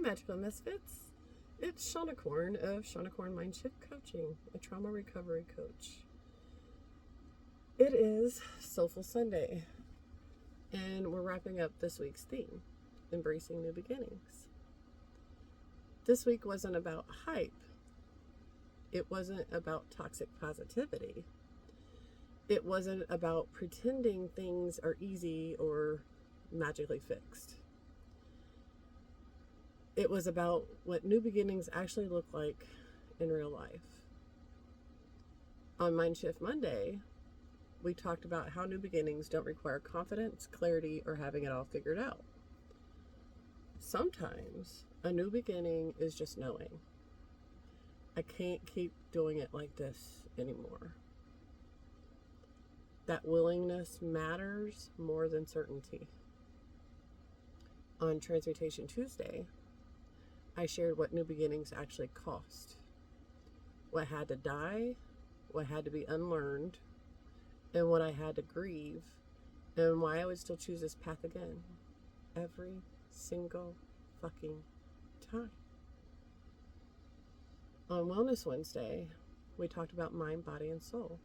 Magical Misfits. It's Shawnicorn of Shawnicorn Mind Shift Coaching, a trauma recovery coach. It is Soulful Sunday, and we're wrapping up this week's theme, Embracing New Beginnings. This week wasn't about hype. It wasn't about toxic positivity. It wasn't about pretending things are easy or magically fixed. It was about what new beginnings actually look like in real life. On Mind Shift Monday, we talked about how new beginnings don't require confidence, clarity, or having it all figured out. Sometimes a new beginning is just knowing, I can't keep doing it like this anymore. That willingness matters more than certainty. On Transmutation Tuesday, I shared what new beginnings actually cost, what had to die, what had to be unlearned, and what I had to grieve, and why I would still choose this path again every single fucking time. On Wellness Wednesday, we talked about mind, body, and soul.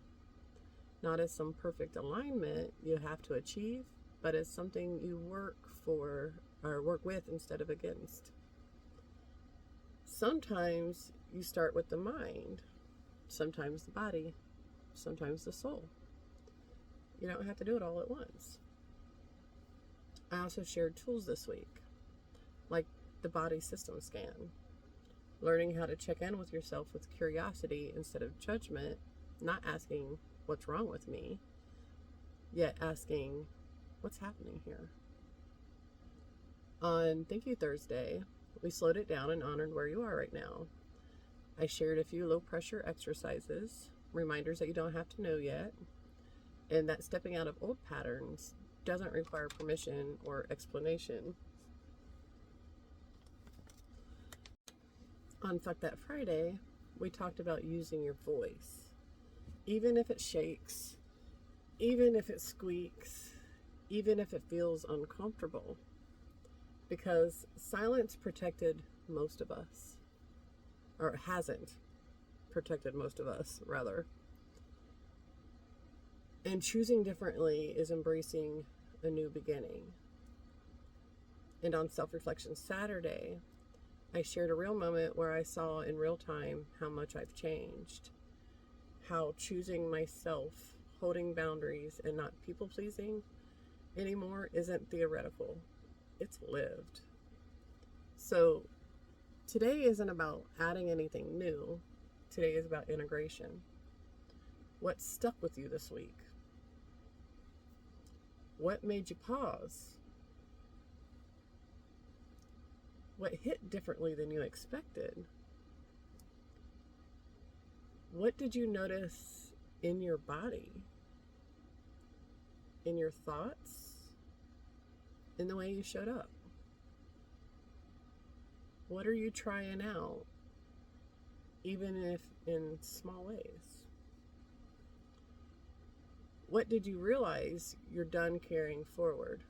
Not as some perfect alignment you have to achieve, but as something you work for or work with instead of against. Sometimes you start with the mind, sometimes the body, sometimes the soul. You don't have to do it all at once. I also shared tools this week, like the body system scan, learning how to check in with yourself with curiosity instead of judgment, not asking what's wrong with me, yet asking what's happening here. On Thank You Thursday, we slowed it down and honored where you are right now. I shared a few low pressure exercises, reminders that you don't have to know yet, and that stepping out of old patterns doesn't require permission or explanation. On Fuck That Friday, we talked about using your voice. Even if it shakes, even if it squeaks, even if it feels uncomfortable. Because silence protected most of us. Or hasn't protected most of us, rather. And choosing differently is embracing a new beginning. And on Self-Reflection Saturday, I shared a real moment where I saw in real time how much I've changed. How choosing myself, holding boundaries, and not people-pleasing anymore isn't theoretical. It's lived. So today isn't about adding anything new. Today is about integration. What stuck with you this week? What made you pause? What hit differently than you expected? What did you notice in your body? In your thoughts? In the way you showed up? What are you trying out, even if in small ways? What did you realize you're done carrying forward?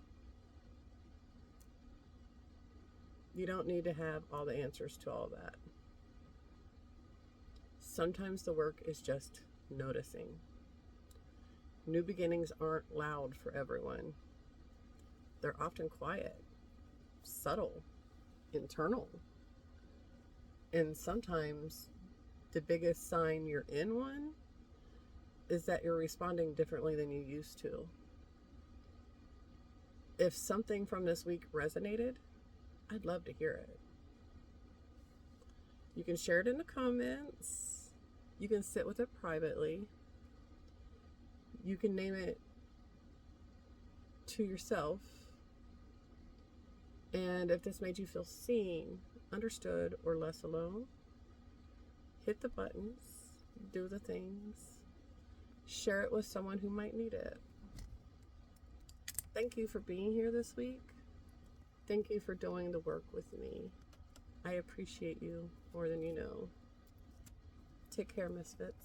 You don't need to have all the answers to all that. Sometimes the work is just noticing. New beginnings aren't loud for everyone. They're often quiet, subtle, internal. And sometimes the biggest sign you're in one is that you're responding differently than you used to. If something from this week resonated, I'd love to hear it. You can share it in the comments. You can sit with it privately. You can name it to yourself. And if this made you feel seen, understood, or less alone, hit the buttons, do the things, share it with someone who might need it. Thank you for being here this week. Thank you for doing the work with me. I appreciate you more than you know. Take care, Misfits.